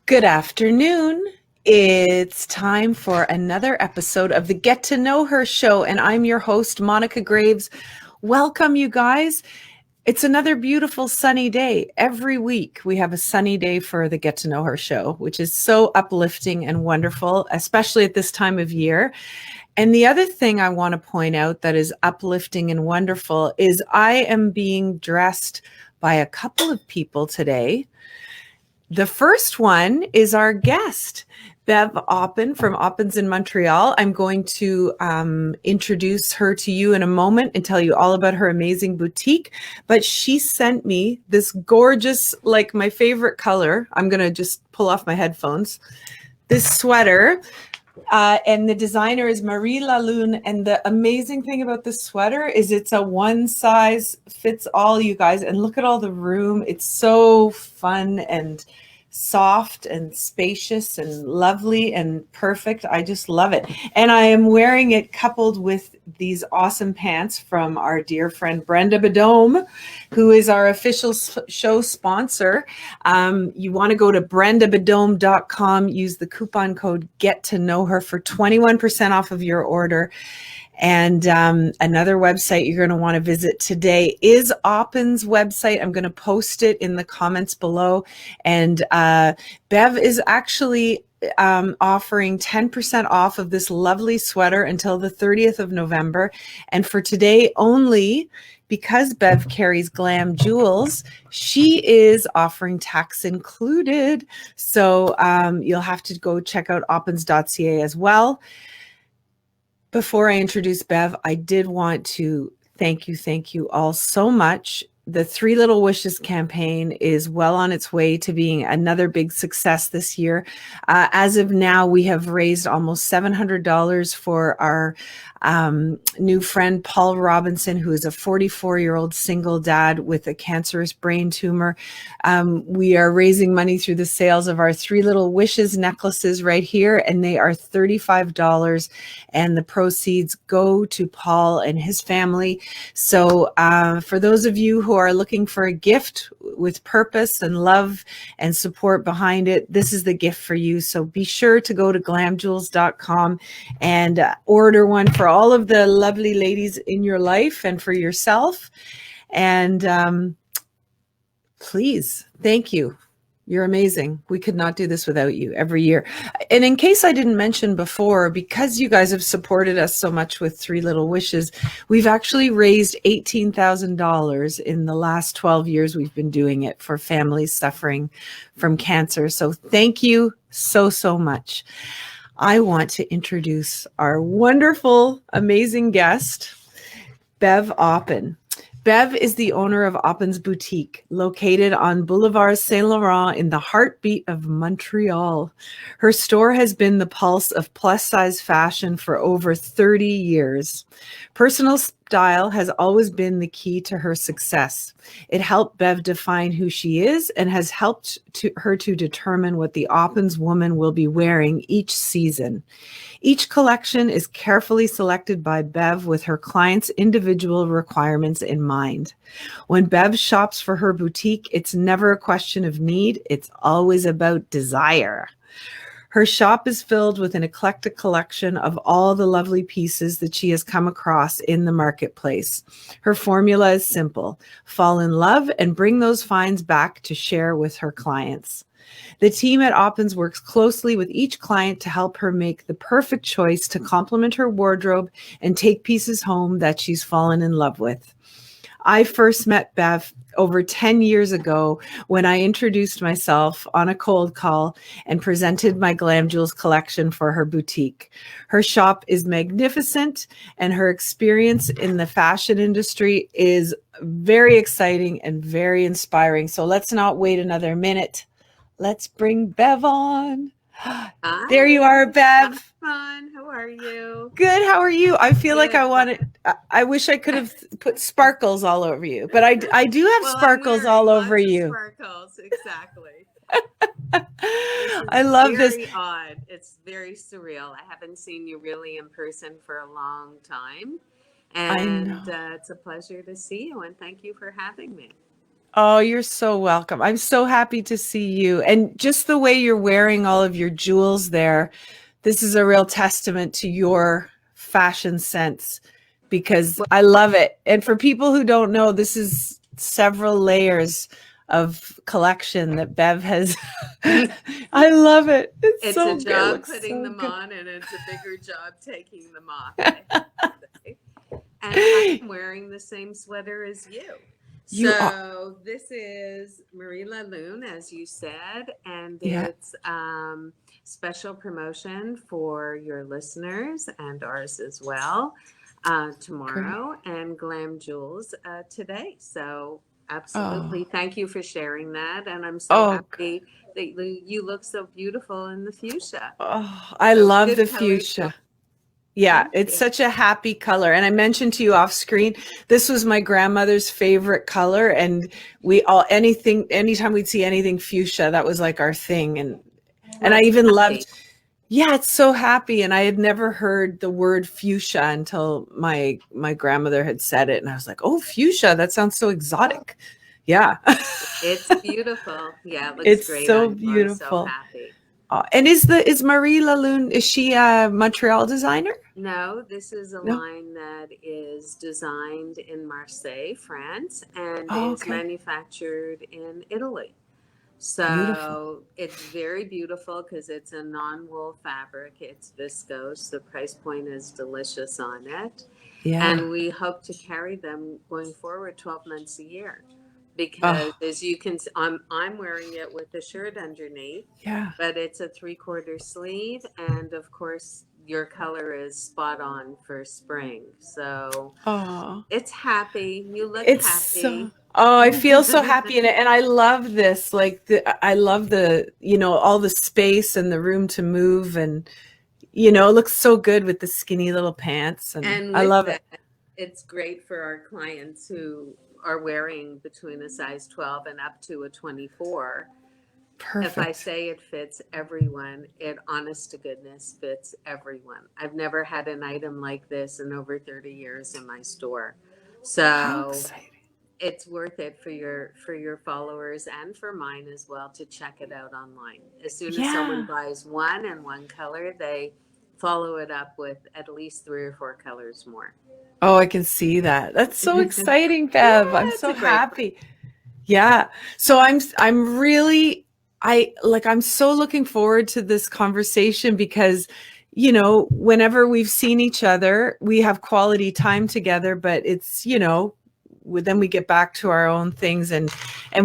Good afternoon. It's time for another episode of the Get to Know Her show, and I'm your host, Monica Graves. Welcome, you guys. It's another beautiful sunny day. Every week we have a sunny day for the Get to Know Her show, which is so uplifting and wonderful, especially at this time of year. And the other thing I want to point out that is uplifting and wonderful is I am being dressed by a couple of people today. The first one is our guest, Bev Oppen from Oppens in Montreal. I'm going to introduce her to you in a moment and tell you all about her amazing boutique. But she sent me this gorgeous, like my favorite color. I'm going to just pull off my headphones. This sweater. And the designer is Marie Lalune. And the amazing thing about this sweater is it's a one size fits all, you guys. And look at all the room. It's so fun and soft and spacious and lovely and perfect. I just love it. And I am wearing it coupled with these awesome pants from our dear friend Brenda Bedome, who is our official show sponsor. You want to go to brendabedome.com, use the coupon code Get to Know Her for 21% off of your order. And another website you're going to want to visit today is Oppen's website. I'm going to post it in the comments below. And Bev is actually offering 10% off of this lovely sweater until the 30th of November. And for today only, because Bev carries Glam Jewels, she is offering tax included. So you'll have to go check out oppens.ca as well. Before I introduce Bev, I did want to thank you all so much. The Three Little Wishes campaign is well on its way to being another big success this year. As of now, we have raised almost $700 for our new friend, Paul Robinson, who is a 44-year-old single dad with a cancerous brain tumor. We are raising money through the sales of our Three Little Wishes necklaces right here, and they are $35, and the proceeds go to Paul and his family. So for those of you who are looking for a gift with purpose and love and support behind it, this is the gift for you. So be sure to go to glamjewels.com and order one for all of the lovely ladies in your life and for yourself. And please, thank you. You're amazing. We could not do this without you every year. And in case I didn't mention before, because you guys have supported us so much with Three Little Wishes, we've actually raised $18,000 in the last 12 years we've been doing it for families suffering from cancer. So thank you so much. I want to introduce our wonderful, amazing guest, Bev Oppen. Bev is the owner of Oppen's Boutique, located on Boulevard Saint Laurent in the heartbeat of Montreal. Her store has been the pulse of plus-size fashion for over 30 years. Personal style has always been the key to her success. It helped Bev define who she is and has helped her to determine what the Oppen's woman will be wearing each season. Each collection is carefully selected by Bev with her clients' individual requirements in mind. When Bev shops for her boutique, it's never a question of need, it's always about desire. Her shop is filled with an eclectic collection of all the lovely pieces that she has come across in the marketplace. Her formula is simple: fall in love and bring those finds back to share with her clients. The team at Oppens works closely with each client to help her make the perfect choice to complement her wardrobe and take pieces home that she's fallen in love with. I first met Bev over 10 years ago when I introduced myself on a cold call and presented my Glam Jewels collection for her boutique. Her shop is magnificent, and her experience in the fashion industry is very exciting and very inspiring. So let's not wait another minute. Let's bring Bev on. Hi, There you are, Bev. fun. How are you? Good. How are you? I feel like Good. I wish I could have put sparkles all over you, but I do have Well, sparkles all over you. Sparkles, exactly. I love this. Very odd. It's very surreal. I haven't seen you really in person for a long time, I and know. it's a pleasure to see you. And thank you for having me. Oh, you're so welcome. I'm so happy to see you. And just the way you're wearing all of your jewels there, this is a real testament to your fashion sense because Well, I love it. And for people who don't know, this is several layers of collection that Bev has. I love it. It's it's a so good. It job looks putting so them good. on, and it's a bigger job taking them off, I have to say. And I'm wearing the same sweater as you. You are, So this is Marie Laloon, as you said, and yeah, it's special promotion for your listeners and ours as well great. tomorrow, and Glam Jewels today. So absolutely, Oh, thank you for sharing that, and I'm so oh, happy that you look so beautiful in the fuchsia. oh, I So love good the color choice. fuchsia. Yeah, Thank it's you. such a happy color. And I mentioned to you off screen, this was my grandmother's favorite color. And we all, anytime we'd see anything fuchsia, that was like our thing. And Well, I it's even happy. loved, yeah, it's so happy. And I had never heard the word fuchsia until my grandmother had said it. And I was like, oh, fuchsia, that sounds so exotic. Yeah. It's beautiful. Yeah, it looks It's great so on you. I'm so beautiful. happy. And is Marie Laloon, is she a Montreal designer? No, this is a No. line that is designed in Marseille, France, and Oh, is okay. manufactured in Italy. Beautiful. So it's very beautiful because it's a non-wool fabric. It's viscose. The price point is delicious on it. Yeah. And we hope to carry them going forward 12 months a year. Because Oh, as you can, I'm wearing it with the shirt underneath, yeah. but it's a 3/4 sleeve, and of course your color is spot on for spring. So Oh, it's happy. You look it's so, happy. oh, I feel so happy in it. And I love this. I love all the space and the room to move. And, it looks so good with the skinny little pants. And And I with love it. that, it's great for our clients who are wearing between a size 12 and up to a 24. If I Perfect. say it fits everyone, it honest to goodness fits everyone. I've never had an item like this in over 30 years in my store. How So exciting. it's worth it for your followers and for mine as well to check it out online. As soon as someone Yeah. buys one and one color, they follow it up with at least 3 or 4 colors more. Oh, I can see that. That's so Yeah, exciting, Bev. I'm it's so a great happy. Yeah. So I'm really I'm so looking forward to this conversation because whenever we've seen each other, we have quality time together, but then we get back to our own things and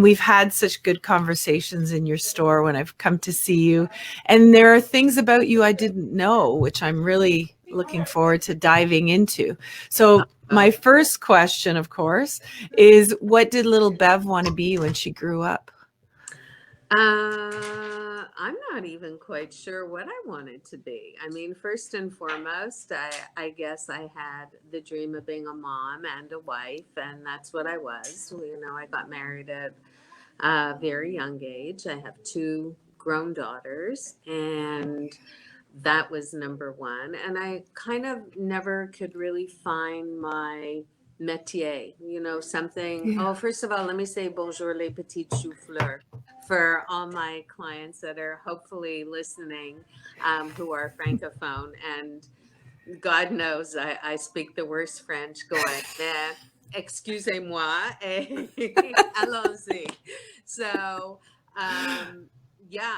we've had such good conversations in your store when I've come to see you. And there are things about you I didn't know, which I'm really looking forward to diving into. So my brand. first question, of course, is what did little Bev want to be when she grew up? I'm not even quite sure what I wanted to be. I mean, first and foremost, I guess I had the dream of being a mom and a wife, and that's what I was. I got married at a very young age. I have two grown daughters, and that was number one. And I kind of never could really find my métier, something. Yeah. Oh, first of all, let me say bonjour les petites choux-fleurs for all my clients that are hopefully listening, who are francophone. And God knows I speak the worst French going, eh, excusez-moi, allons-y. So, um, yeah,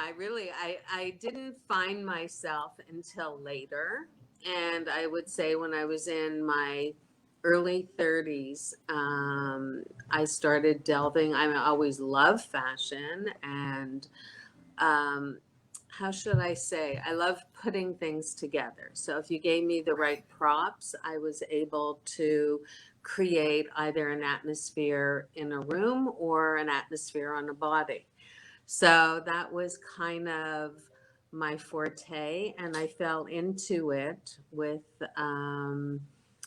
I didn't find myself until later. And I would say when I was in my early 30s, I started delving. I always loved fashion and um, how should I say? I love putting things together. So if you gave me the right props, I was able to create either an atmosphere in a room or an atmosphere on a body. So that was kind of my forte, and I fell into it with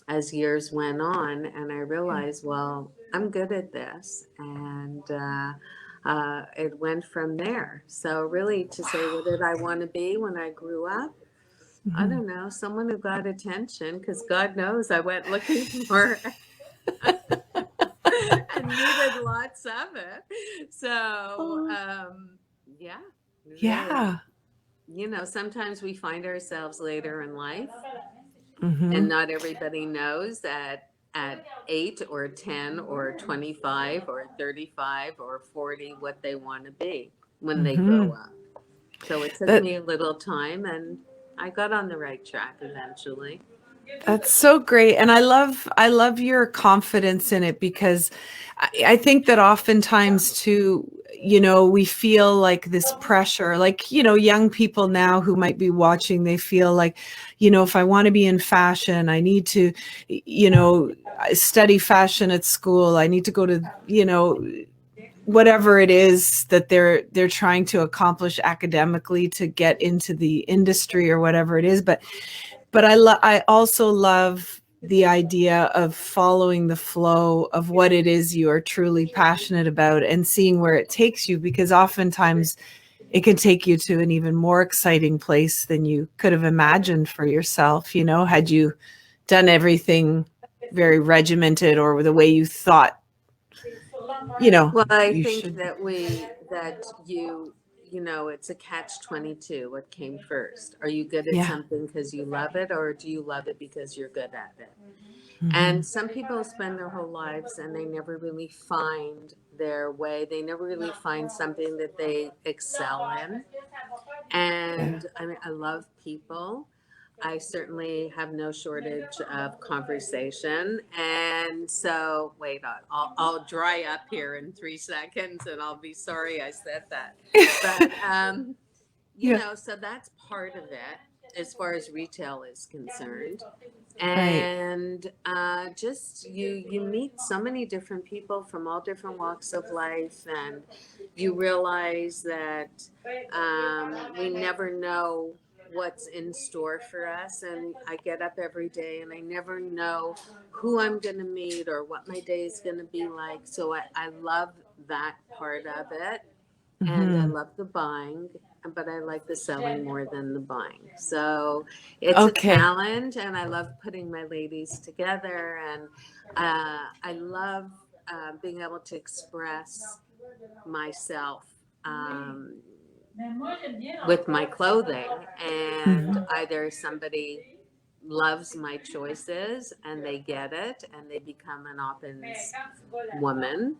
as years went on, and I realized, well, I'm good at this, and it went from there. So really, to say what did I want to be when I grew up? I Mhm. don't know, someone who got attention, because God knows I went looking for and needed lots of it. So, Oh, yeah, really, yeah. sometimes we find ourselves later in life, and Hmm. not everybody knows that at 8 or 10 or 25 or 35 or 40 what they want to be when they grow Hmm. up. So it took That me a little time, and I got on the right track eventually. That's so great. And I love your confidence in it because I think that oftentimes too, we feel like this pressure, like, young people now who might be watching, they feel like, if I want to be in fashion, I need to, study fashion at school. I need to go to, whatever it is that they're trying to accomplish academically to get into the industry or whatever it is. But I also love the idea of following the flow of what it is you are truly passionate about and seeing where it takes you, because oftentimes it can take you to an even more exciting place than you could have imagined for yourself, had you done everything very regimented or the way you thought, Well, I you think should. that it's a catch 22. What came first? Are you good at Yeah. something because you love it, or do you love it because you're good at it? Hmm. And some people spend their whole lives and they never really find their way. They never really find something that they excel in. Yeah. And I mean, I love people. I certainly have no shortage of conversation. And so, wait, I'll dry up here in 3 seconds and I'll be sorry I said that. But, Yeah. so that's part of it as far as retail is concerned. Right. And just you meet so many different people from all different walks of life, and you realize that we never know what's in store for us. And I get up every day and I never know who I'm going to meet or what my day is going to be like. So I love that part of it. And I Hmm. love the buying, but I like the selling more than the buying. So it's a Okay. challenge, and I love putting my ladies together. And I love being able to express myself um, with my clothing, and Hmm. either somebody loves my choices and they get it and they become an Oppens woman,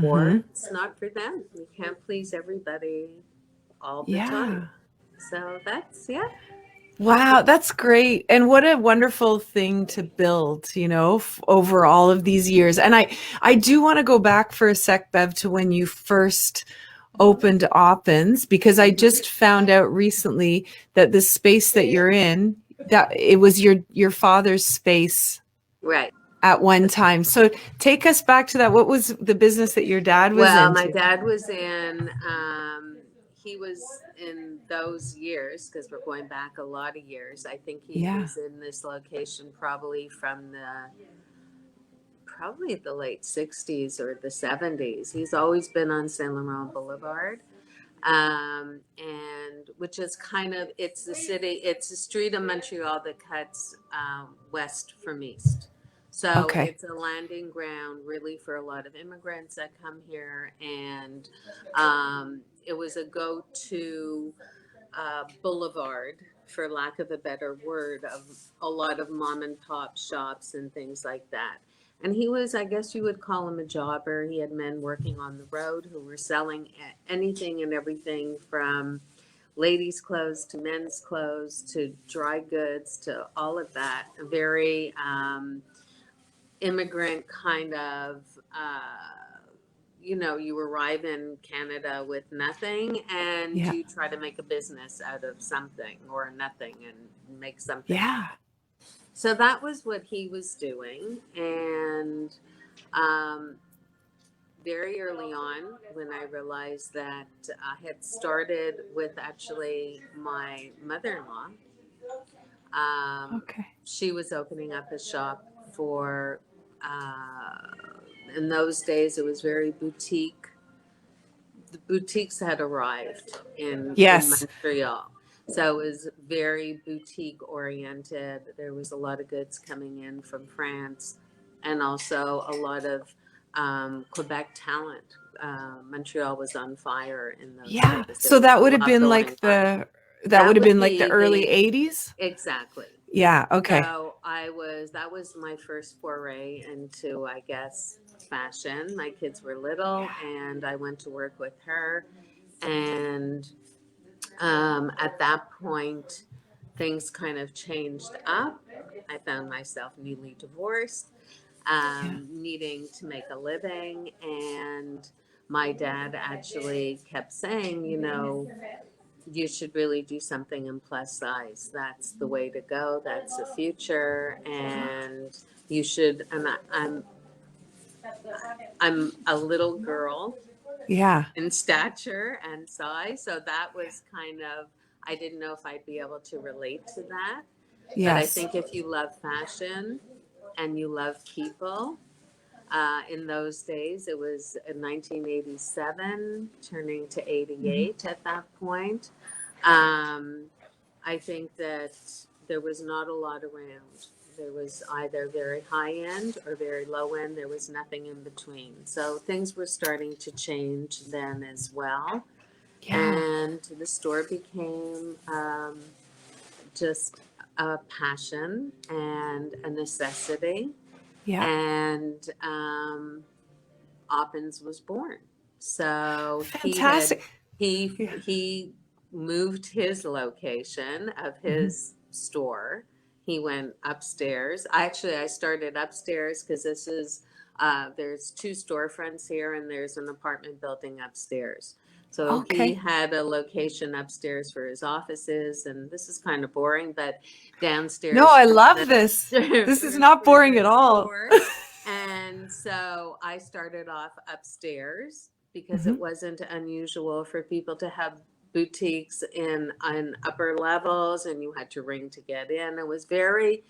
or Hmm. it's not for them. You can't please everybody all the time. Yeah. So that's, yeah. Wow, that's great. And what a wonderful thing to build, over all of these years. And I do want to go back for a sec, Bev, to when you first opened Oppens, because I Hmm. just found out recently that the space that you're in, that it was your father's space Right. at one time. So take us back to that. What was the business that your dad was Well, my into? dad was he was in those years, because we're going back a lot of years. I think he Yeah. was in this location probably from probably the late 60s or the 70s. He's always been on Saint Laurent Boulevard, and which is kind of, it's the street of Montreal that cuts west from east. So Okay. it's a landing ground really for a lot of immigrants that come here, and it was a go-to boulevard, for lack of a better word, of a lot of mom and pop shops and things like that. And he was, I guess you would call him a jobber. He had men working on the road who were selling anything and everything from ladies' clothes to men's clothes to dry goods to all of that. A very immigrant kind of you arrive in Canada with nothing and Yeah. you try to make a business out of something or nothing and make something Yeah. happen. So that was what he was doing. And um, very early on, when I realized that I had started with actually my mother in law, Okay. she was opening up a shop for, uh, in those days, it was very boutique. The boutiques had arrived in Yes. Montreal. So it was very boutique oriented. There was a lot of goods coming in from France, and also a lot of Quebec talent. Montreal was on fire in those Yeah. days. There So was that a would have lot been going like on. that would That have would been like the be early the 80s. exactly. Yeah. Okay. So that was my first foray into, I guess, fashion. My kids were little, and I went to work with her. And at that point, things kind of changed up. I found myself newly divorced, Yeah. needing to make a living. And my dad actually kept saying, you should really do something in plus size. That's the way to go. That's the future. And you should, I'm a little girl Yeah. in stature and size. So that was kind of, I didn't know if I'd be able to relate to that. But I Yes. think if you love fashion and you love people, in those days, it was in 1987, turning to Mhm. 88 at that point. Um, I think that there was not a lot around. There was either very high end or very low end. There was nothing in between. So things were starting to change then as well. Yeah. And the store became just a passion and a necessity. Yeah. And Oppens was born. So Fantastic. Yeah. he moved his location of Mhm. his store. He went upstairs. I started upstairs because this is there's two storefronts here and there's an apartment building upstairs. So he Okay. had a location upstairs for his offices, and this is kind of boring, but No, downstairs I for love this. This is not for boring the at all. store. And so I started off upstairs because it Mhm. wasn't unusual for people to have boutiques in on upper levels and you had to ring to get in. It was very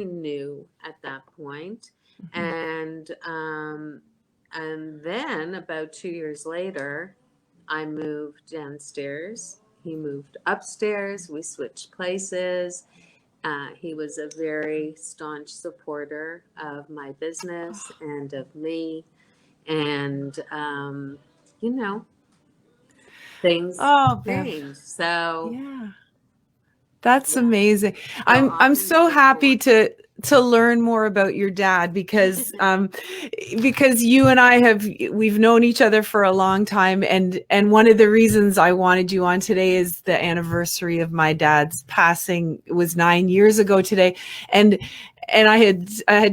new at that point. Mhm. And then about 2 years later, I moved downstairs. He moved upstairs. We switched places. He was a very staunch supporter of my business and of me. And, you know, things Oh, Bev. changed. So, Yeah. That's yeah. amazing. So I'm Oppens so was happy born. to learn more about your dad because you and I we've known each other for a long time, and one of the reasons I wanted you on today is the anniversary of my dad's passing. It was 9 years ago today, and I had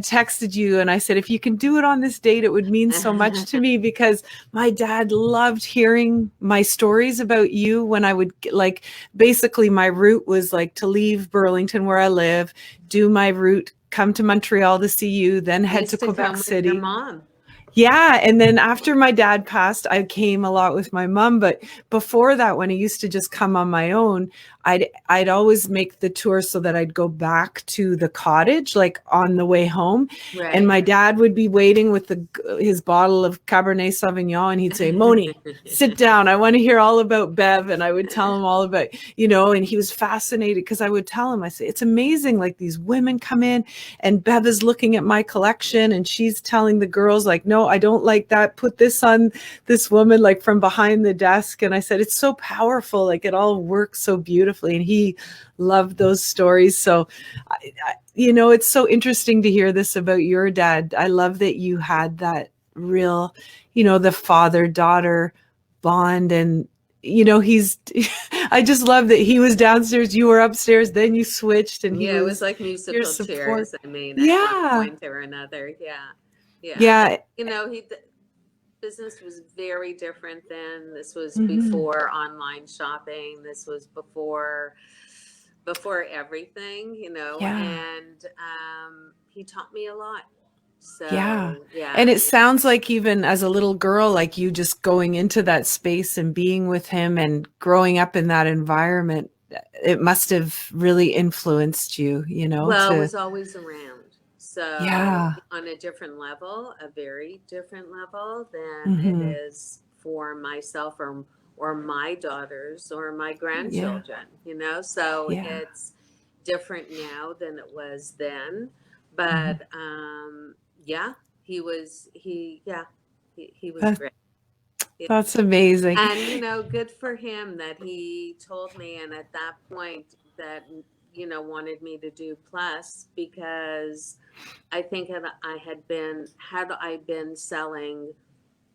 texted you and I said, if you can do it on this date, it would mean so much to me because my dad loved hearing my stories about you when I would like, basically my route was like to leave Burlington where I live, do my route, come to Montreal to see you, then You head to used to Quebec come with your City. mom. Yeah, and then after my dad passed, I came a lot with my mom, but before that, when I used to just come on my own, I'd always make the tour so that I'd go back to the cottage like on the way home, and Right. my dad would be waiting with his bottle of Cabernet Sauvignon, and he'd say, "Moni, sit down. I want to hear all about Bev." And I would tell him all about, and he was fascinated because I would tell him, I say, "It's amazing, like these women come in and Bev is looking at my collection and she's telling the girls like, no, I don't like that. Put this on this woman like from behind the desk." And I said, it's so powerful. Like it all works so beautifully. And he loved those stories. So, it's so interesting to hear this about your dad. I love that you had that real, the father-daughter bond. And he's I just love that he was downstairs, you were upstairs, then you switched, and he Yeah, it was was like your musical support. chairs. I mean, at one Yeah. point or another. Yeah. Yeah. And, Yeah. business was very different then. This was Hmm. before online shopping. This was before everything, Yeah. and he taught me a lot. Yeah. So And yeah, it sounds like even as a little girl, like you just going into that space and being with him and growing up in that environment, it must have really influenced you, well, to, was always around. So yeah. on a different level, a very different level than it Hmm. is for myself or my daughters or my Yeah. grandchildren, So Yeah. it's different now than it was then. Hmm. But yeah, he was That, great. Yeah. that's amazing. And, good for him that he told me, and at that point that, wanted me to do plus, because I think had I been selling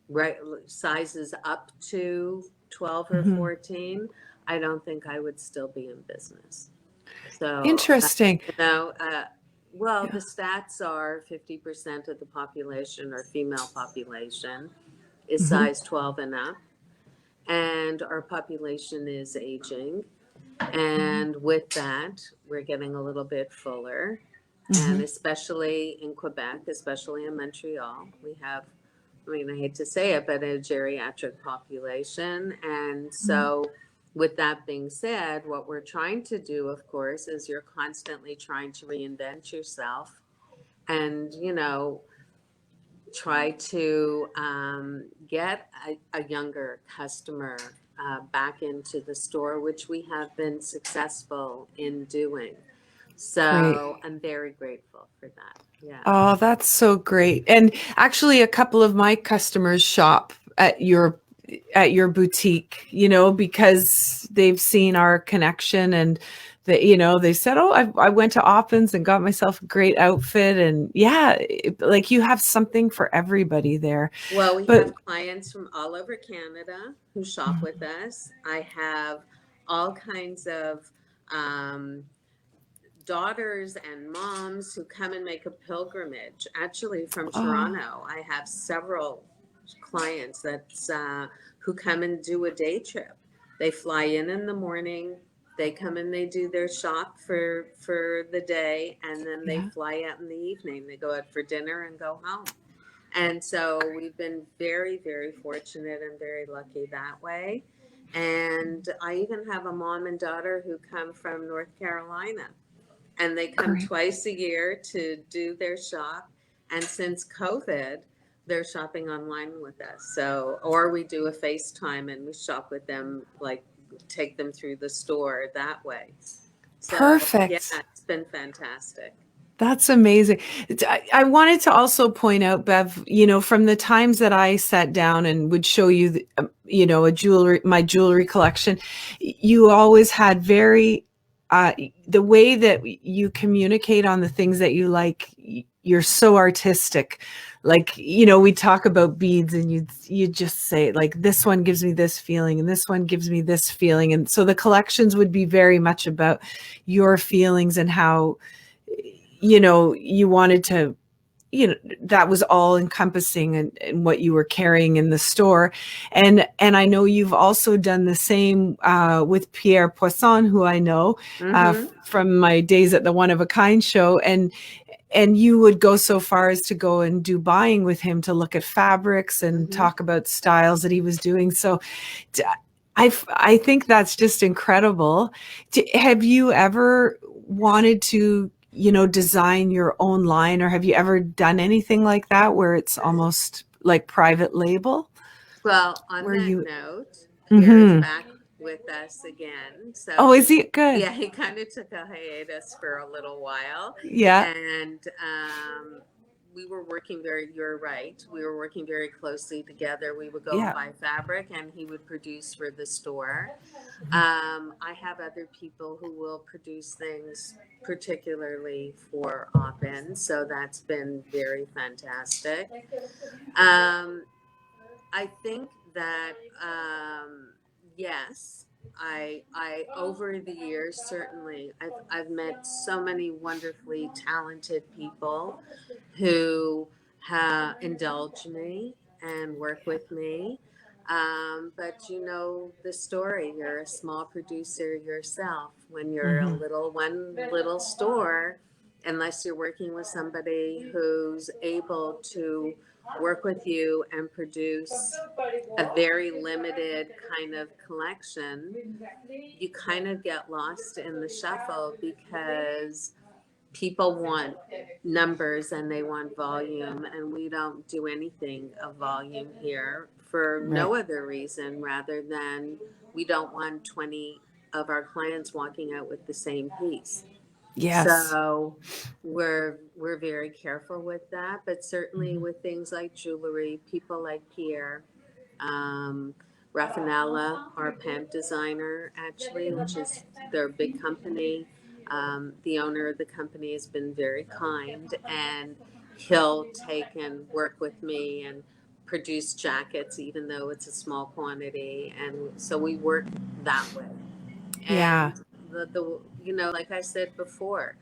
right sizes up to 12 or Mhm. 14, I don't think I would still be in business. So, Interesting. you know, uh, well, Yeah. the stats are 50% of the population or female population is Mhm. size 12 and up, and our population is aging. And with that, we're getting a little bit fuller. And Mhm. especially in Quebec, especially in Montreal, we have, I mean, I hate to say it, but a geriatric population. And Mhm. so, with that being said, what we're trying to do, of course, is you're constantly trying to reinvent yourself and, try to get a younger customer back into the store, which we have been successful in doing. Great. So I'm very grateful for that. Yeah. Oh, that's so great. And actually a couple of my customers shop at your boutique, because they've seen our connection, and they said, "Oh, I went to Oppens and got myself a great outfit." And yeah, like you have something for everybody there. Well, we But have clients from all over Canada who shop with us. I have all kinds of um, daughters and moms who come and make a pilgrimage. Actually, from oh, Toronto, I have several clients who come and do a day trip. They fly in the morning. They come and they do their shop for the day, and then they yeah, fly out in the evening. They go out for dinner and go home. And so we've been very, very fortunate and very lucky that way. And I even have a mom and daughter who come from North Carolina, and they come great. twice a year to do their shop. And since COVID, they're shopping online with us. So, or we do a FaceTime and we shop with them, like take them through the store that way. So, yeah, Perfect. it's been fantastic. That's amazing. I wanted to also point out, Bev, from the times that I sat down and would show you, my jewelry collection, you always had the way that you communicate on the things that you like, you're so artistic. Like, we talk about beads and you just say like, this one gives me this feeling and this one gives me this feeling. And so the collections would be very much about your feelings and how you wanted to, that was all encompassing in what you were carrying in the store. And I know you've also done the same with Pierre Poisson, who I know Mm-hmm. from my days at the One of a Kind show. And you would go so far as to go and do buying with him to look at fabrics and Mm-hmm. talk about styles that he was doing. So t- I think that's just incredible. Have you ever wanted to, design your own line, or have you ever done anything like that where it's almost like private label Well, on where that you, note, Pierre is hmm back with us again. So oh, is he good? yeah, he kind of took a hiatus for a little while. Yeah. And we were working you're right, we were working very closely together. We would go and Yeah. buy fabric, and he would produce for the store. I have other people who will produce things, particularly for Oppen. So that's been very fantastic. Um, I think that yes, I over the years certainly I've met so many wonderfully talented people who have indulged me and work with me. But you know the story. You're a small producer yourself. When you're a Hmm. one little store, unless you're working with somebody who's able to work with you and produce a very limited kind of collection, you kind of get lost in the shuffle because people want numbers and they want volume, and we don't do anything of volume here for Right. no other reason rather than we don't want 20 of our clients walking out with the same piece. Yes. So we're very careful with that, but certainly Mhm. with things like jewelry, people like Pierre, um, Raffanella, our pamp designer, actually, which Mhm. is their big company. The owner of the company has been very kind, and he'll take and work with me and produce jackets, even though it's a small quantity. And so we work that way. Yeah. And like I said before,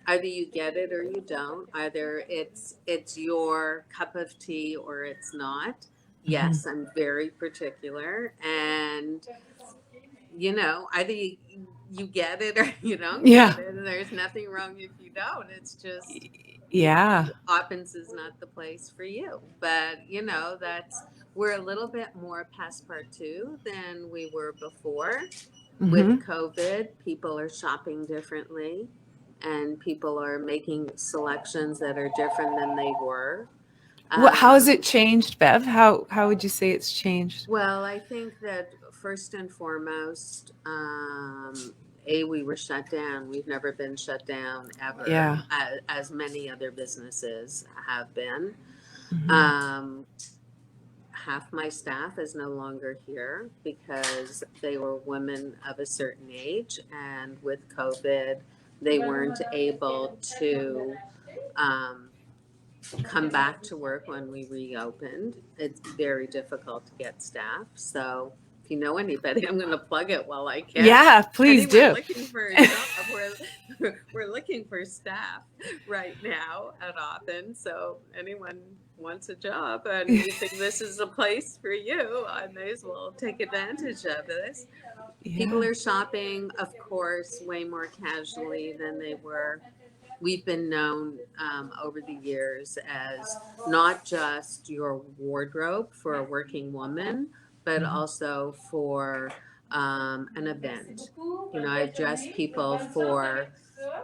either you get it or you don't. Either it's your cup of tea or it's not. Mhm. Yes, I'm very particular, and either you get it or you don't Yeah. get it, and there's nothing wrong if you don't. It's just Yeah. Oppens is not the place for you. But that's we're a little bit more passepartout than we were before. With Mhm. COVID, people are shopping differently, and people are making selections that are different than they were. How has it Um, changed, Bev? How would you say it's changed? well, I think that first and foremost, we were shut down. We've never been shut down ever, Yeah. as many other businesses have been. Mhm. Um, Half my staff is no longer here because they were women of a certain age, and with COVID, they weren't able to um, come back to work when we reopened. It's very difficult to get staff. So if you know anybody, I'm going to plug it while I can. Yeah, please Anyone do. looking for a job, we're looking for staff right now at Oppen. So anyone wants a job and you think this is a place for you, I may as well take advantage of this. People Yeah. are shopping, of course, way more casually than they were. We've been known over the years as not just your wardrobe for a working woman, but Mhm. also for an event. I dress people for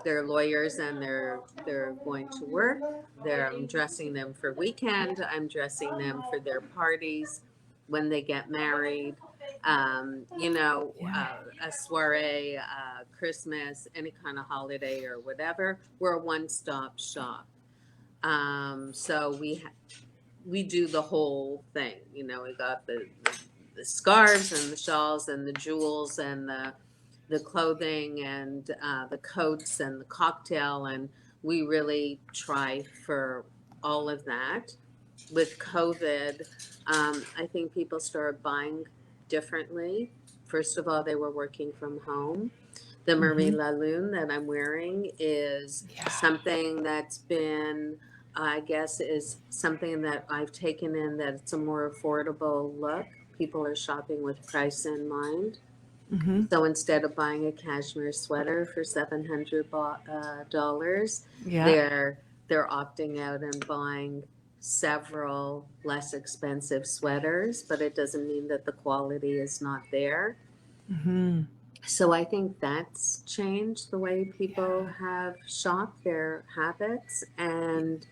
their lawyers and they're going to work. I'm dressing them for weekend. I'm dressing them for their parties when they get married. Yeah. A soiree, Christmas, any kind of holiday or whatever. We're a one-stop shop. So we do the whole thing. We got the scarves and the shawls and the jewels and the clothing and the coats and the cocktail, and we really try for all of that. With COVID, I think people started buying differently. First of all, they were working from home. The Marie Mhm. Laloon that I'm wearing is Yeah. something that's been, I guess, is something that I've taken in that it's a more affordable look. People are shopping with price in mind. Mhm. So instead of buying a cashmere sweater for $700, Yeah. they're opting out and buying several less expensive sweaters, but it doesn't mean that the quality is not there. Mhm. So I think that's changed the way people Yeah. have shopped, their habits, and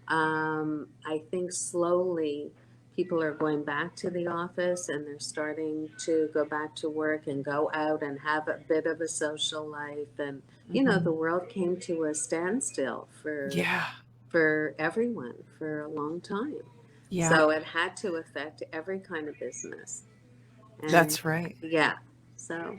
I think slowly people are going back to the office and they're starting to go back to work and go out and have a bit of a social life. And the Mhm. world came to a standstill Yeah. for everyone for a long time. Yeah. So it had to affect every kind of business. And That's right. yeah, so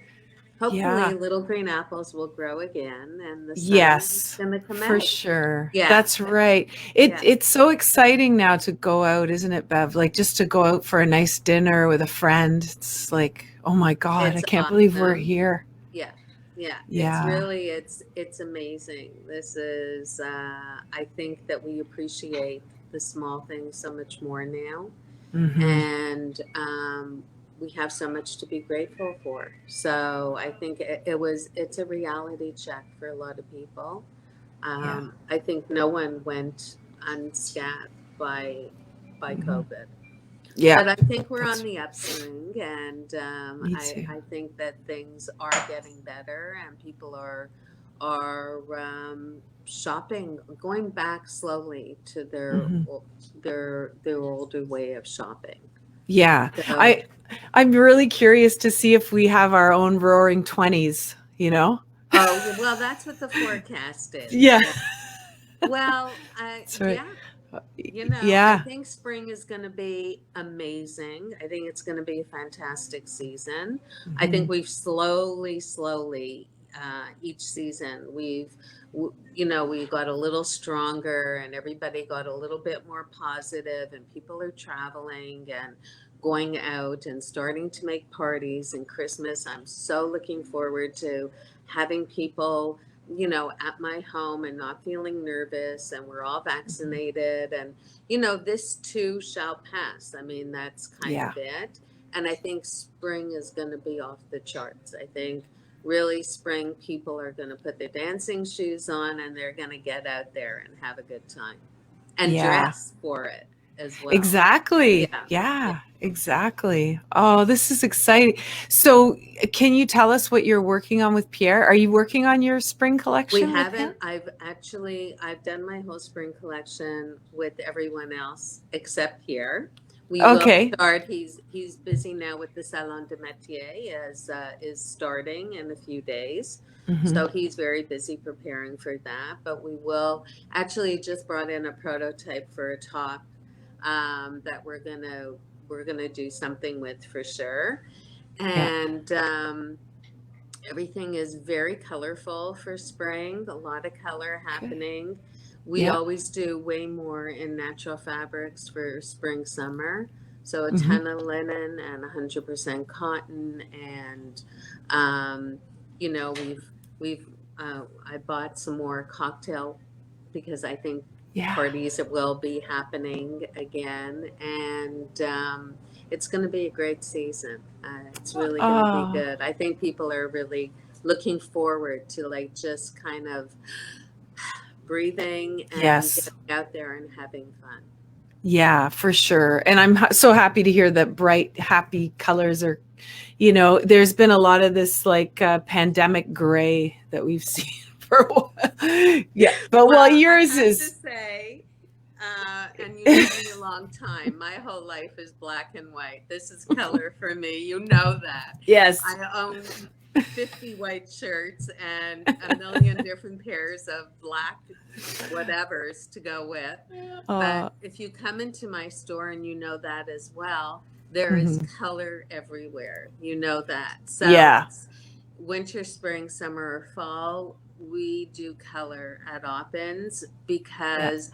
hopefully Yeah. little green apples will grow again and the sun is Yes, going to come for out. sure. Yeah, That's right. It yeah, it's so exciting now to go out, isn't it, Bev? Like just to go out for a nice dinner with a friend. It's like, oh my God, I it's can't believe we're awesome. here. Yeah, yeah, Yeah. it's amazing. This is I think that we appreciate the small things so much more now, Hmm. and we have so much to be grateful for. So I think it's a reality check for a lot of people. Yeah. I think no one went unscathed by Hmm. COVID. Yeah. But I think we're on That's the upswing, and me too. I think that things are getting better, and people are shopping, going back slowly to Hmm. their older way of shopping. Yeah. So I'm really curious to see if we have our own roaring 20s, you know? Oh, well, that's what the forecast is. Yeah, Yeah. Well, that's right. yeah, Uh, I Yeah. think spring is going to be amazing. I think it's going to be a fantastic season. I think Mhm. we've slowly, each season, we got a little stronger and everybody got a little bit more positive, and people are traveling and going out and starting to make parties. And Christmas, I'm so looking forward to having people at my home and not feeling nervous, and we're all Mhm. vaccinated, and this too shall pass. I mean, that's kind Yeah. of it. And I think spring is going to be off the charts. I think really spring people are going to put their dancing shoes on and they're going to get out there and have a good time and Yeah. dress for it as well. Exactly. Yeah. Yeah. Yeah, exactly. Oh, this is exciting. So, can you tell us what you're working on with Pierre? Are you working on your spring We collection with him? haven't. I've done my whole spring collection with everyone else except Pierre. We will Okay. start. He's busy now with the Salon de Métier, as is starting in a few days. Hmm. So he's very busy preparing for that. But we will actually just brought in a prototype for a top that we're gonna do something with for sure. Yeah. And everything is very colorful for spring, a lot of color Okay. happening. We Yeah. always do way more in natural fabrics for spring, summer. So a Hmm. ton of linen and 100% cotton. And, um, I bought some more cocktail because I think Yeah. parties will be happening again. And, it's going to be a great season. It's really going to be Oh, good. I think people are really looking forward to like just kind of breathing and yes. getting out there and having fun. Yeah, for sure. And I'm so happy to hear that bright, happy colors are, there's been a lot of this like pandemic gray that we've seen for a while. Yeah. But well, Well, I yours have to is, say, and you know me a long time, my whole life is black and white. This is color for me. You know that. yes. I own 50 white shirts and a million different pairs of black whatevers to go with. But Uh, if you come into my store and you know that as well, there is mhm. color everywhere. You know that. So Yeah. it's winter, spring, summer, or fall. We do color at Oppens Yeah. because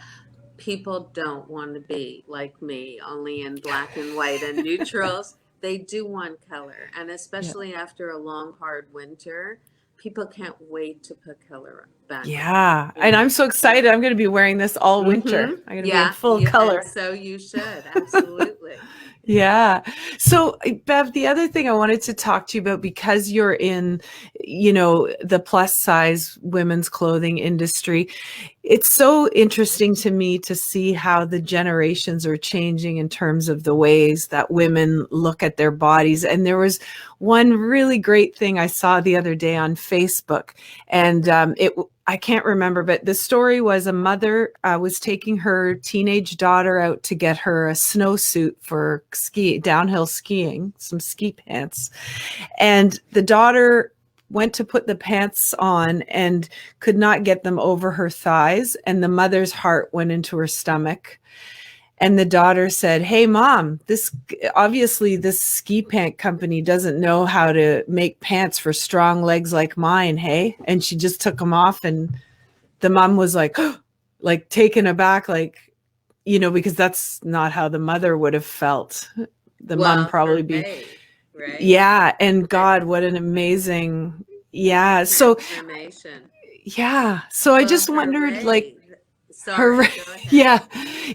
people don't want to be like me, only in black and white and neutrals. They do want color. And Yeah. especially after a long, hard winter, people can't wait to put color back on. Yeah. You And know? I'm so So, excited. I'm going to be wearing this all winter. mm-hmm. I'm going to be in Yeah, full and color. so you should. Absolutely. Yeah. So, Bev, the other thing I wanted to talk to you about, because you're in, the plus size women's clothing industry, it's so interesting to me to see how the generations are changing in terms of the ways that women look at their bodies. And there was one really great thing I saw the other day on Facebook, and I can't remember, but the story was a mother was taking her teenage daughter out to get her a snowsuit for downhill skiing, some ski pants, and the daughter went to put the pants on and could not get them over her thighs, and the mother's heart went into her stomach. And the daughter said, "Hey mom, this ski pant company doesn't know how to make pants for strong legs like mine, hey?" And she just took them off, and the mom was like like taken aback, like, because that's not how the mother would have felt. The mom Well, probably be, right, right, yeah. And right. God, what an amazing, yeah. So Transformation. yeah. So I Well, just wondered, like, hooray. her, Sorry, go ahead. yeah,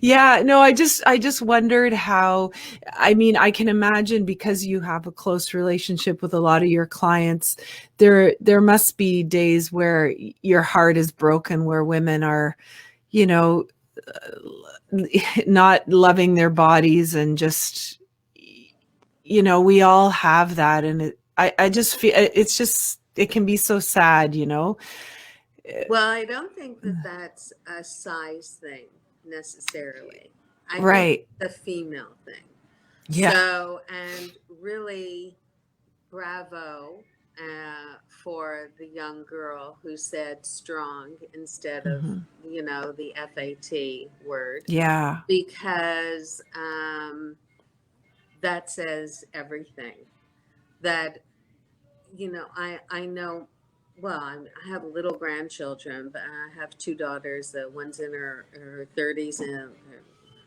yeah. No, I just wondered how, I mean, I can imagine, because you have a close relationship with a lot of your clients, there must be days where your heart is broken, where women are, you know, not loving their bodies, and just, we all have that. And I just feel it can be so sad. Well, I don't think that that's a size thing necessarily. I think Right. it's a female thing. Yeah. So, and really, bravo. for the young girl who said strong instead of, Mhm. the FAT word, Yeah. because that says everything. That, I know, well, I have little grandchildren, but I have two daughters. One's in her 30s and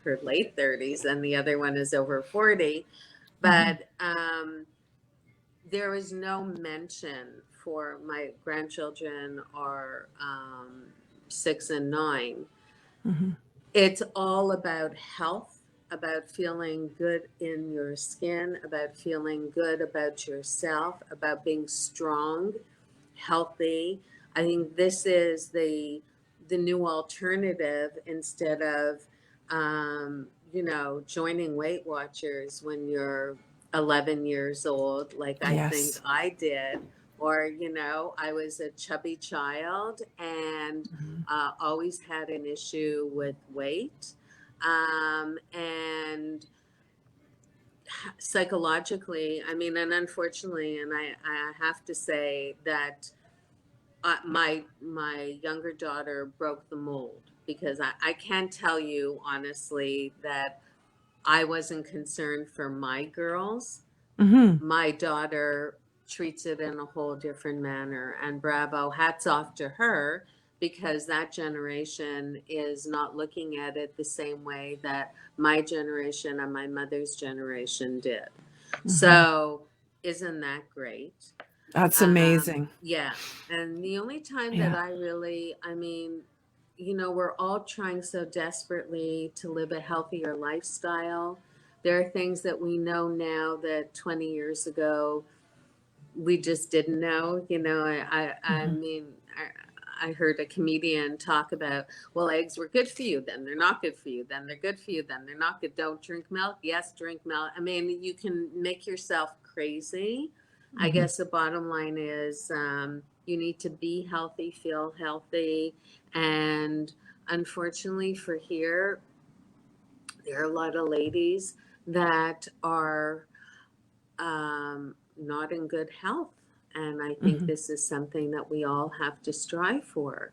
her late 30s, and the other one is over 40. Mhm. But there is no mention for my grandchildren are 6 and 9. Mhm. It's all about health, about feeling good in your skin, about feeling good about yourself, about being strong, healthy. I think this is the new alternative, instead of joining Weight Watchers when you're 11 years old, like I think Yes. I did. Or, I was a chubby child and Mhm. always had an issue with weight. And psychologically, I mean, and unfortunately, and I have to say that my younger daughter broke the mold, because I can't tell you honestly that I wasn't concerned for my girls. Mhm. My daughter treats it in a whole different manner, and bravo, hats off to her, because that generation is not looking at it the same way that my generation and my mother's generation did. Mhm. So isn't that great? That's amazing. Yeah. And the only time that Yeah. I really, I mean, we're all trying so desperately to live a healthier lifestyle. There are things that we know now that 20 years ago we just didn't know. I Mhm. mean, I heard a comedian talk about, well, eggs were good for you, then they're not good for you, then they're good for you, then they're not good. Don't drink milk. Yes, drink milk. I mean, you can make yourself crazy. I Mhm. guess the bottom line is, you need to be healthy, feel healthy. And unfortunately for here, there are a lot of ladies that are not in good health. And I think Mhm. this is something that we all have to strive for.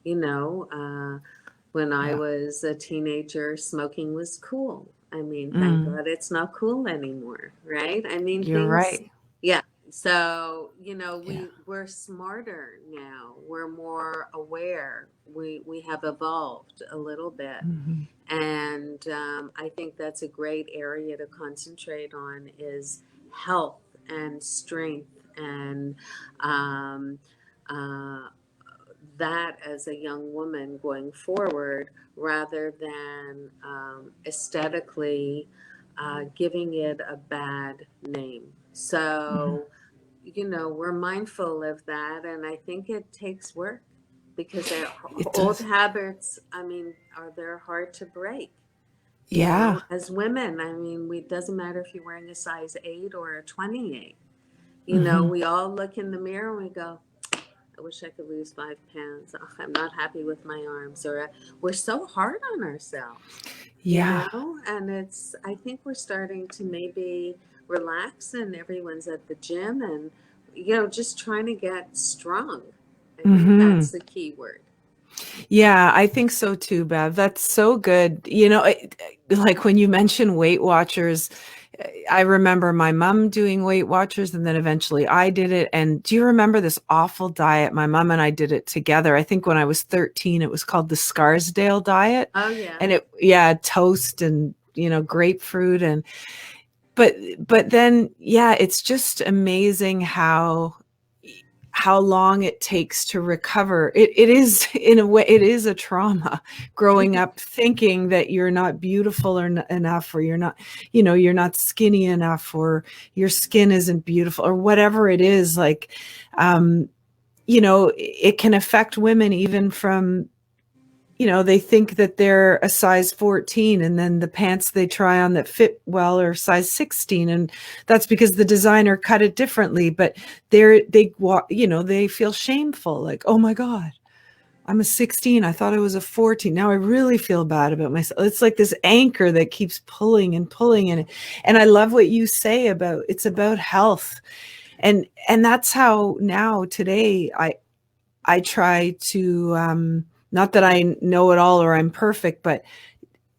You know, when I Yeah. was a teenager, smoking was cool. I mean, thank Mm. God it's not cool anymore, right? I mean, You're things, right. yeah. So, Yeah. we're smarter now. We're more aware. We have evolved a little bit. Mhm. And I think that's a great area to concentrate on, is health and strength, and um, uh, that as a young woman going forward, rather than aesthetically giving it a bad name. Mhm. So, we're mindful of that, and I think it takes work, because It old does. habits, I mean, they're hard to break. Yeah. As women, I mean, it doesn't matter if you're wearing a size 8 or a 28. Mhm. We all look in the mirror and we go, I wish I could lose 5 pounds. Ugh, I'm not happy with my arms. Or we're so hard on ourselves, Yeah. and I think we're starting to maybe relax, and everyone's at the gym and, just trying to get strong. I think Mhm. that's the key word. Yeah, I think so too, Bev. That's so good. Like when you mention Weight Watchers, I remember my mom doing Weight Watchers and then eventually I did it. And do you remember this awful diet? My mom and I did it together. I think when I was 13, it was called the Scarsdale diet. Oh, yeah. And yeah, toast and, grapefruit but then yeah, it's just amazing how long it takes to recover. It is, in a way, it is a trauma, growing up thinking that you're not beautiful enough, or you're not skinny enough, or your skin isn't beautiful, or whatever it is. Like, it can affect women even from, they think that they're a size 14, and then the pants they try on that fit well are size 16, and that's because the designer cut it differently. But they feel shameful, like, oh my God, I'm a 16. I thought I was a 14. Now I really feel bad about myself. It's like this anchor that keeps pulling and pulling. And I love what you say about, it's about health. And that's how now today I try to, not that I know it all or I'm perfect, but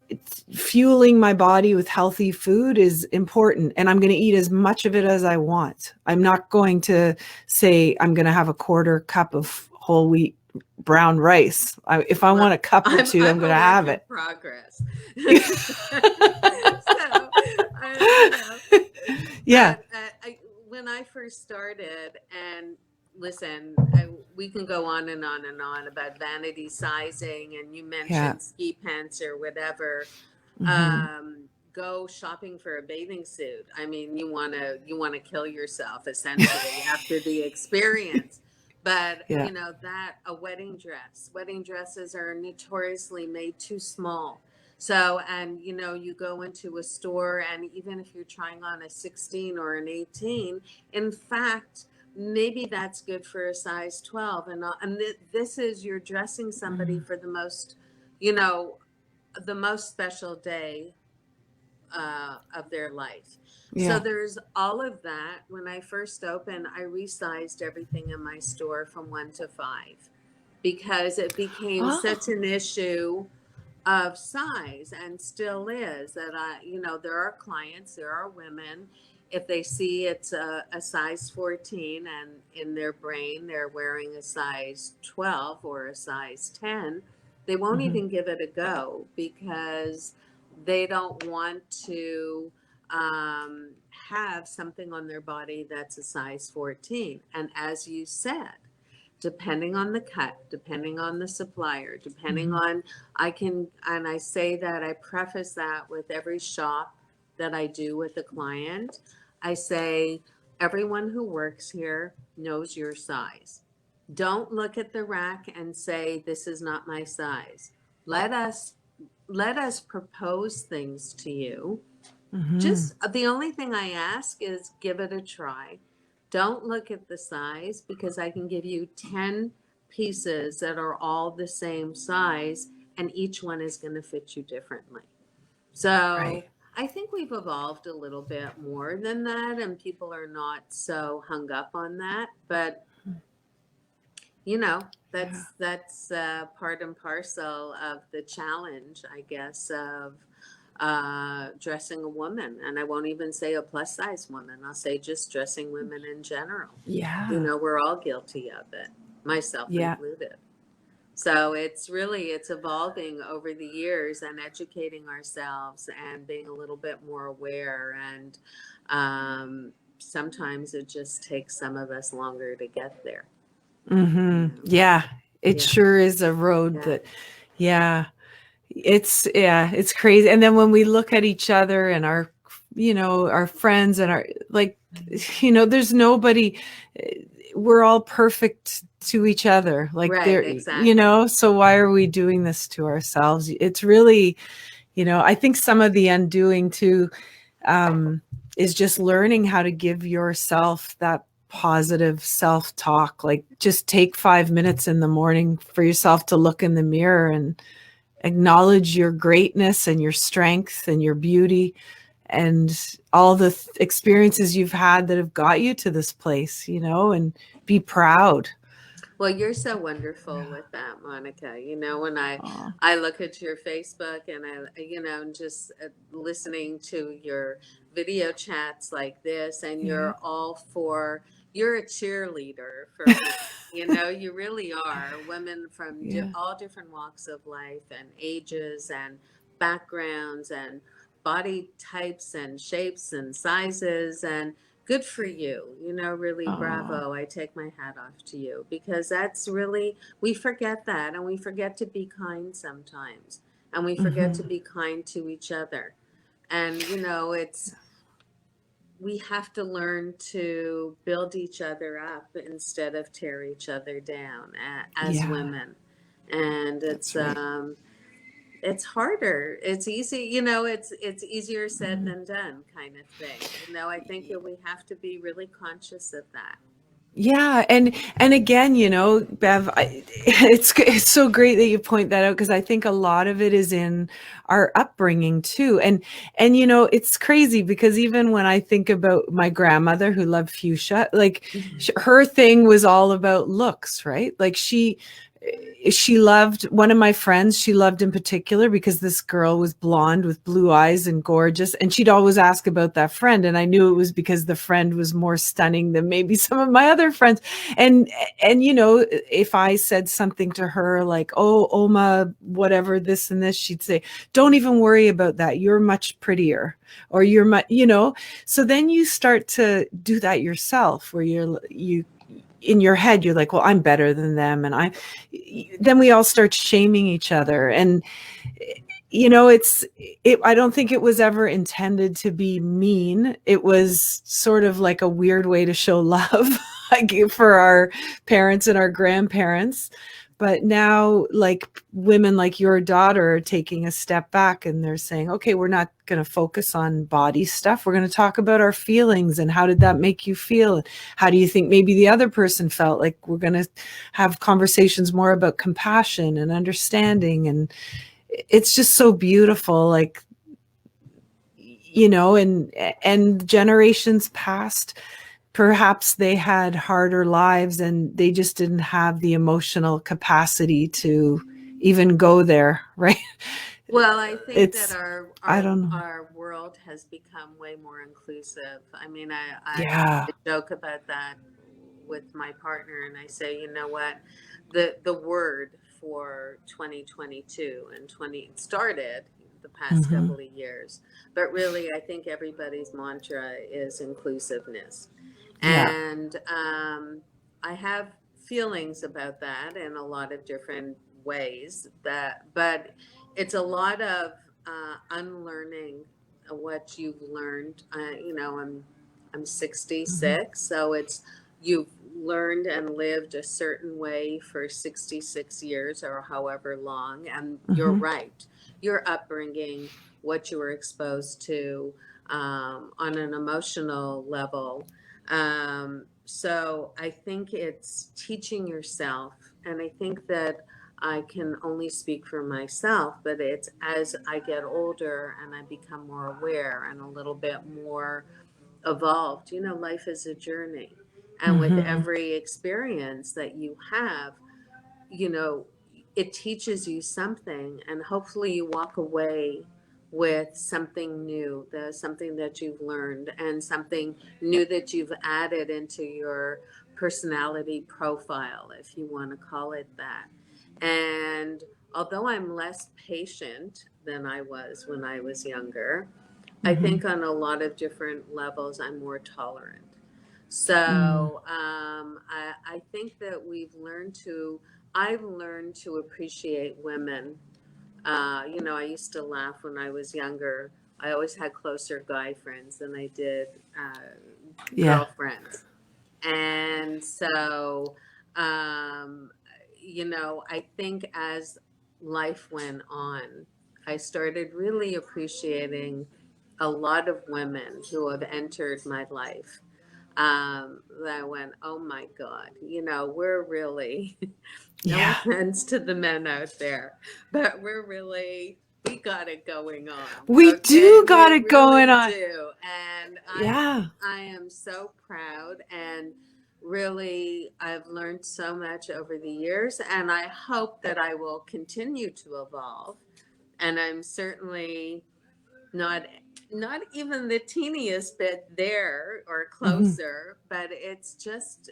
it's fueling my body with healthy food is important, and I'm going to eat as much of it as I want. I'm not going to say I'm going to have a quarter cup of whole wheat brown rice. If I Well, want a cup or two, I'm I'm going a to work have in it. progress. So, I, Yeah. but when I first started, and listen, we can go on and on and on about vanity sizing, and you Yeah. mentioned ski pants or whatever. Hmm. Go shopping for a bathing suit. I mean, you wanna kill yourself essentially after the experience. But Yeah. that a wedding dresses are notoriously made too small. So, and you go into a store, and even if you're trying on a 16 or an 18, in fact, maybe that's good for a size 12. And this is, you're dressing somebody Mm. for the most special day of their life. So Yeah. there's all of that. When I first opened, I resized everything in my store from 1 to 5 because it became Oh. such an issue of size, and still is, that there are clients, there are women, if they see it's a size 14 and in their brain they're wearing a size 12 or a size 10, they won't Hmm. even give it a go because they don't want to have something on their body that's a size 14. And as you said, depending on the cut, depending on the supplier, depending Hmm. on, and I say that, I preface that with every shop that I do with a client. I say, everyone who works here knows your size. Don't look at the rack and say, this is not my size. Let us let us propose things to you. Hmm. Just the only thing I ask is give it a try. Don't look at the size, because I can give you 10 pieces that are all the same size, and each one is going to fit you differently. So Right. I think we've evolved a little bit more than that, and people are not so hung up on that. But you know, Yeah. that's part and parcel of the challenge, I guess, of dressing a woman. And I won't even say a plus size woman. I'll say just dressing women in general. Yeah. We're all guilty of it, myself Yeah. included. So it's evolving over the years, and educating ourselves and being a little bit more aware. And sometimes it just takes some of us longer to get there. You Hmm. know? Yeah. It Yeah. sure is a road Yeah. that, yeah, it's crazy. And then when we look at each other and our friends and our, like, there's nobody, we're all perfect to each other. Like Right, there, exactly. so why are we doing this to ourselves? It's really, I think some of the undoing too, um, is just learning how to give yourself that positive self-talk. Like just take 5 minutes in the morning for yourself to look in the mirror and acknowledge your greatness and your strength and your beauty and all the experiences you've had that have got you to this place, and be proud. Well, you're so wonderful with that, Monica. When I Aw. I look at your Facebook, and and just listening to your video chats like this, and Yeah. you're a cheerleader for women. You really are. Women from Yeah. all different walks of life and ages and backgrounds and body types and shapes and sizes, and good for you. Really, Oh. bravo. I take my hat off to you, because that's really, we forget that, and we forget to be kind sometimes, and we forget to Hmm. be kind to each other. And we have to learn to build each other up instead of tear each other down, as Yeah, women. And that's right. it's harder. It's easy, it's easier said Mhm. than done, kind of thing. I think that we have to be really conscious of that. Yeah, and again, Bev, it's so great that you point that out, because I think a lot of it is in our upbringing too. And it's crazy because even when I think about my grandmother who loved fuchsia, like her thing was all about looks, right? Like she loved one of my friends, she loved in particular because this girl was blonde with blue eyes and gorgeous, and she'd always ask about that friend, and I knew it was because the friend was more stunning than maybe some of my other friends. And if I said something to her like, oh, Oma, whatever, this and this, she'd say, don't even worry about that, you're much prettier, or you're much, so then you start to do that yourself, where you in your head you're like, well, I'm better than them, and then we all start shaming each other. And I don't think it was ever intended to be mean. It was sort of like a weird way to show love, like, for our parents and our grandparents. But now, like, women like your daughter are taking a step back, and they're saying, okay, we're not going to focus on body stuff. We're going to talk about our feelings, and how did that make you feel? How do you think maybe the other person felt? Like, we're going to have conversations more about compassion and understanding. And it's just so beautiful. Like, and generations past, perhaps they had harder lives and they just didn't have the emotional capacity to even go there, right? Well, I think that It's, our I our don't know. our world has become way more inclusive. I mean, I Yeah. joke about that with my partner, and I say, you know what, the word for 2022 and 20 it started the past Hmm. couple of years, but really, I think everybody's mantra is inclusiveness, Yeah. and I have feelings about that in a lot of different ways. But it's a lot of unlearning what you've learned. I'm Hmm. 66, so it's you've learned and lived a certain way for 66 years or however long, and you're Hmm. right. Your upbringing, what you were exposed to on an emotional level. So I think it's teaching yourself, and I think that I can only speak for myself, but it's as I get older and I become more aware and a little bit more evolved. Life is a journey. And with Hmm. every experience that you have, you know, it teaches you something, and hopefully you walk away with something new, something that you've learned, and something new that you've added into your personality profile, if you want to call it that. And although I'm less patient than I was when I was younger, I Hmm. think on a lot of different levels, I'm more tolerant. Hmm. So I think that I've learned to appreciate women. I used to laugh when I was younger. I always had closer guy friends than I did Yeah. girlfriends. And so, um, I think as life went on, I started really appreciating a lot of women who have entered my life. That I went, oh my God, we're really, no Yeah. offense to the men out there, but we got it going on. We Okay. do got We it going really on. do. And Yeah. I am so proud, and really, I've learned so much over the years, and I hope that I will continue to evolve. And I'm certainly not not even the teeniest bit there or Hmm. closer, but it's just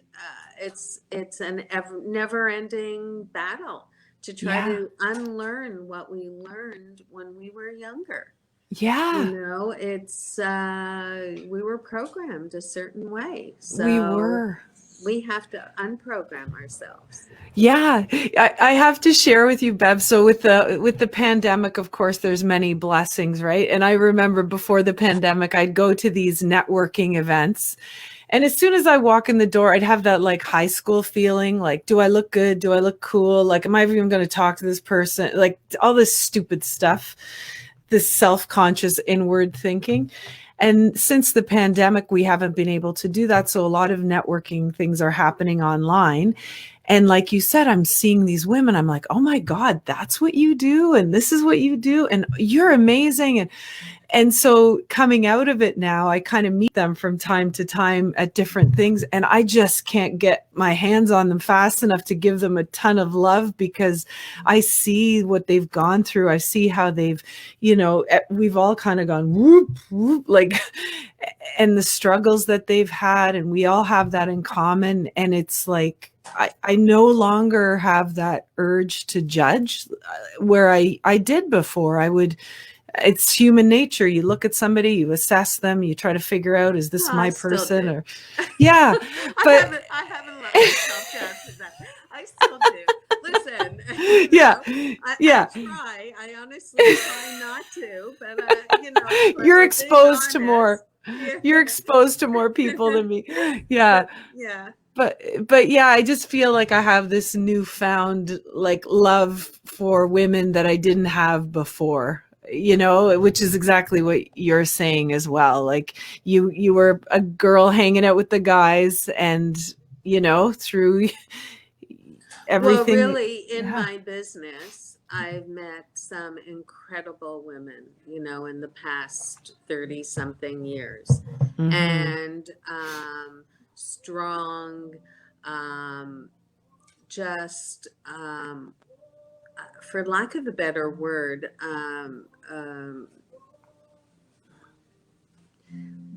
it's an never ending battle to try Yeah. to unlearn what we learned when we were younger. Yeah. It's we were programmed a certain way, We so were. we have to unprogram ourselves. Yeah, I have to share with you, Bev. So with the pandemic, of course, there's many blessings, right? And I remember before the pandemic, I'd go to these networking events, and as soon as I walk in the door, I'd have that like high school feeling, like, do I look good? Do I look cool? Like, am I even going to talk to this person? Like all this stupid stuff, this self-conscious inward thinking. And since the pandemic, we haven't been able to do that. So a lot of networking things are happening online. And like you said, I'm seeing these women. I'm like, oh my God, that's what you do. And this is what you do. And you're amazing. And so coming out of it now, I kind of meet them from time to time at different things. And I just can't get my hands on them fast enough to give them a ton of love, because I see what they've gone through. I see how they've, we've all kind of gone whoop, whoop, like, and the struggles that they've had. And we all have that in common. And it's like, I no longer have that urge to judge where I did before. It's human nature. You look at somebody, you assess them, you try to figure out, is this my person? Or yeah, but I haven't let myself down to that. I still do. Listen, I honestly try not to, but you're exposed to more. You're exposed to more people than me. Yeah. But yeah, I just feel like I have this newfound like love for women that I didn't have before, which is exactly what you're saying as well. Like you were a girl hanging out with the guys, and through everything. Well, really, in my business, I've met some incredible women, in the past 30 something years. Mm-hmm. And strong, just for lack of a better word,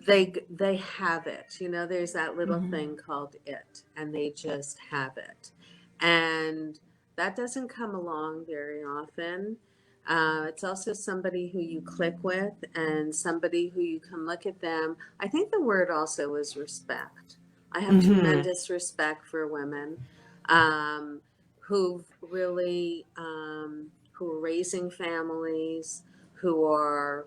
they have it. There's that little thing called it, and they just have it. And that doesn't come along very often. It's also somebody who you click with, and somebody who you can look at them. I think the word also is respect. I have tremendous respect for women who've really, who are raising families, who are,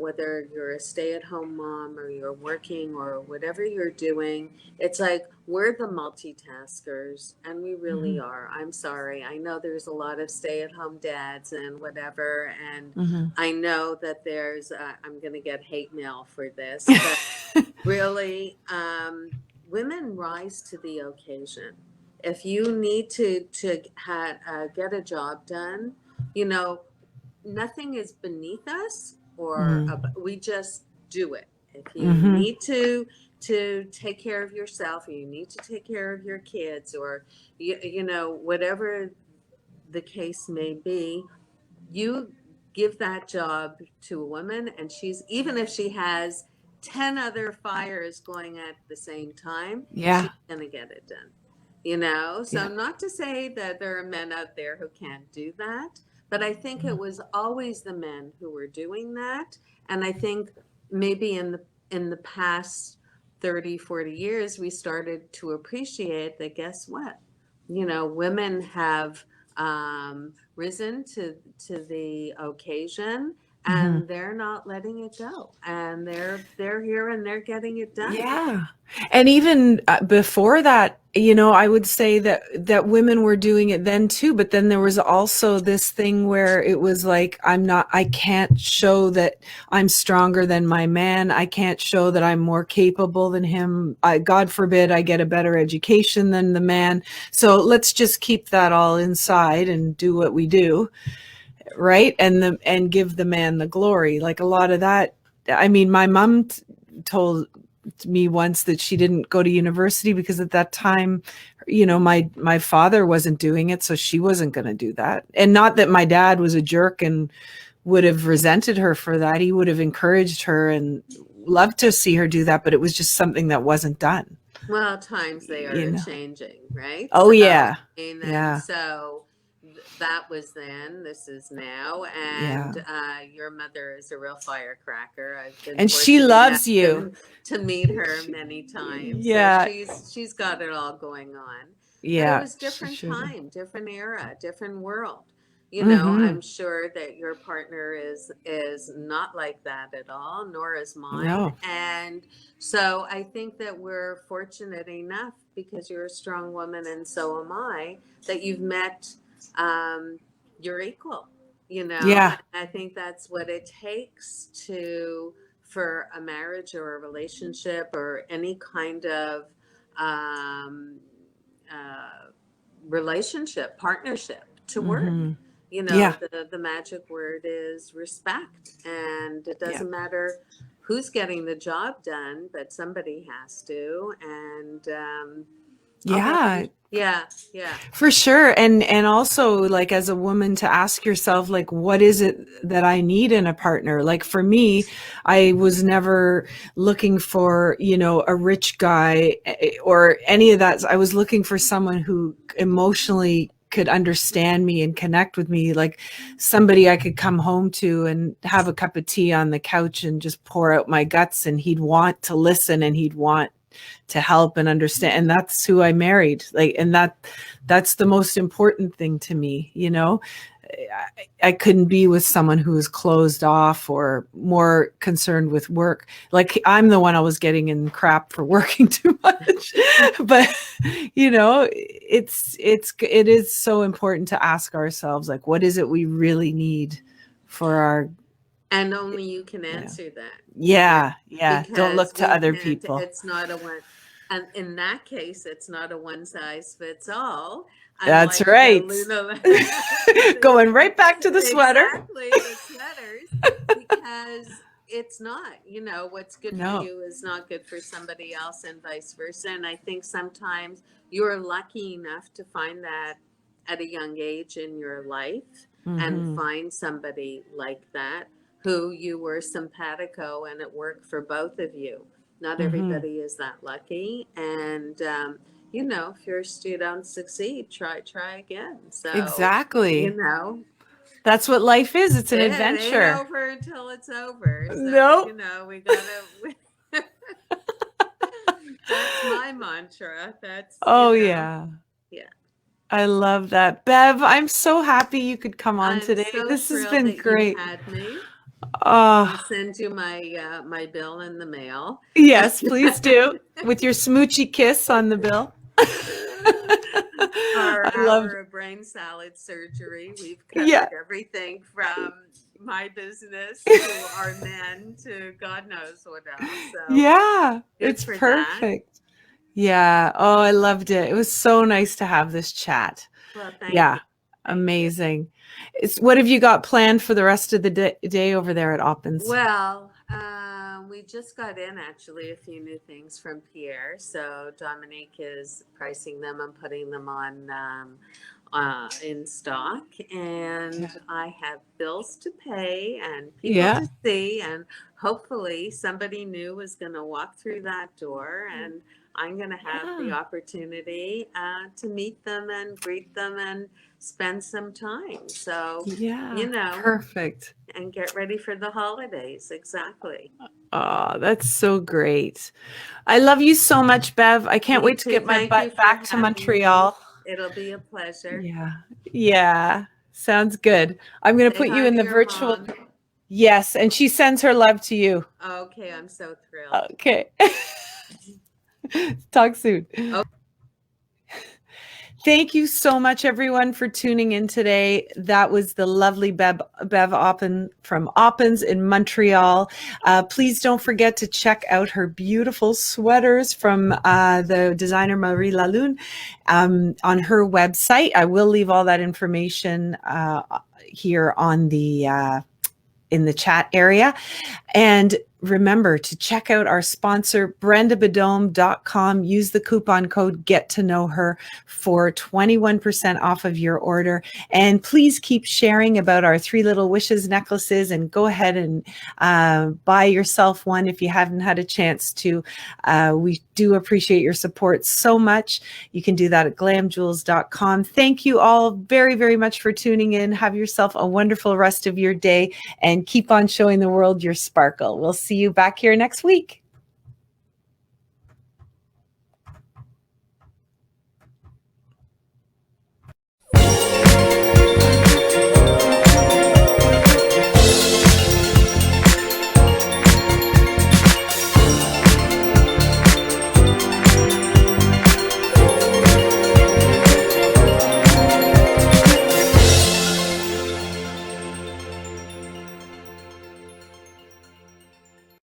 whether you're a stay-at-home mom or you're working or whatever you're doing, it's like we're the multitaskers, and we really are. I'm sorry. I know there's a lot of stay-at-home dads and whatever, and I know that there's, I'm going to get hate mail for this, but really, women rise to the occasion. If you need to get a job done, nothing is beneath us, or we just do it. If you need to take care of yourself, or you need to take care of your kids, or whatever the case may be, you give that job to a woman, and she's, even if she has 10 other fires going at the same time, she's gonna get it done. So not to say that there are men out there who can't do that, but I think it was always the men who were doing that. And I think maybe in the past 30, 40 years, we started to appreciate that, guess what? Women have risen to the occasion, and they're not letting it go. And they're here, and they're getting it done. Yeah. And even before that, I would say that women were doing it then too, but then there was also this thing where it was like, I can't show that I'm stronger than my man. I can't show that I'm more capable than him. God forbid I get a better education than the man. So let's just keep that all inside and do what we do. Right. And give the man the glory. Like a lot of that. I mean, my mom told me once that she didn't go to university because at that time, my father wasn't doing it, so she wasn't going to do that. And not that my dad was a jerk and would have resented her for that. He would have encouraged her and loved to see her do that, but it was just something that wasn't done. Well, times they are changing, right? Oh, yeah. So that was then, this is now, and your mother is a real firecracker. I've been and she loves you to meet her many times. Yeah, so she's got it all going on. Yeah, but it was different time, different era, different world. I'm sure that your partner is not like that at all, nor is mine. No. And so I think that we're fortunate enough, because you're a strong woman and so am I, that you've met your equal. Yeah. I think that's what it takes to for a marriage or a relationship or any kind of um, relationship, partnership to work. Mm-hmm. You know, Yeah. the magic word is respect. And it Yeah. doesn't matter who's getting the job done, but somebody has to. And Yeah. yeah, yeah. For sure. And also, like, as a woman, to ask yourself, like, what is it that I need in a partner? Like, for me, I was never looking for, a rich guy or any of that. I was looking for someone who emotionally could understand me and connect with me, like somebody I could come home to and have a cup of tea on the couch and just pour out my guts, and he'd want to listen and he'd want to help and understand. And that's who I married. Like, and that's the most important thing to me. I couldn't be with someone who was closed off or more concerned with work. Like, I'm the one always getting in crap for working too much. But it is so important to ask ourselves, like, what is it we really need for our. And only you can answer that. Yeah. Don't look Because to other people. It's not a one, and in that case, it's not a one size fits all. That's Unlike right. Luna, Going right back to the sweater. Exactly, the sweaters, because it's not. What's good No. for you is not good for somebody else, and vice versa. And I think sometimes you're lucky enough to find that at a young age in your life, and find somebody like that who you were simpatico and it worked for both of you. Not everybody is that lucky. And, first you don't succeed, try again. So, Exactly. That's what life is. It's an adventure. It ain't over until it's over. So, Nope. We gotta, that's my mantra. That's, yeah. Yeah. I love that. Bev, I'm so happy you could come on today. So this has thrilled been that great. You had me. I'll send you my my bill in the mail. Yes, please do. With your smoochy kiss on the bill. Our brain salad surgery. We've covered everything from my business to our men to God knows what else. So it's perfect. That. Yeah. Oh, I loved it. It was so nice to have this chat. Well, thank you. Amazing. What have you got planned for the rest of the day over there at Oppens? Well, we just got in actually a few new things from Pierre. So Dominique is pricing them and putting them on in stock. And I have bills to pay and people to see. And hopefully somebody new is going to walk through that door, and I'm going to have the opportunity to meet them and greet them and spend some time. So, perfect. And get ready for the holidays. Exactly. Oh, that's so great. I love you so much, Bev. I can't wait to get my butt back to Montreal. It'll be a pleasure. Yeah. Sounds good. I'm going to put you in the virtual. Mom. Yes. And she sends her love to you. Okay. I'm so thrilled. Okay. Talk soon. Okay. Thank you so much, everyone, for tuning in today. That was the lovely Bev Oppen from Oppens in Montreal. Please don't forget to check out her beautiful sweaters from the designer Marie Lalune on her website. I will leave all that information here on the in the chat area. And remember to check out our sponsor, brendabadome.com. Use the coupon code Get to Know Her for 21% off of your order. And please keep sharing about our Three Little Wishes necklaces, and go ahead and buy yourself one if you haven't had a chance to. We do appreciate your support so much. You can do that at glamjewels.com. Thank you all very, very much for tuning in. Have yourself a wonderful rest of your day and keep on showing the world your sparkle. We'll see you back here next week.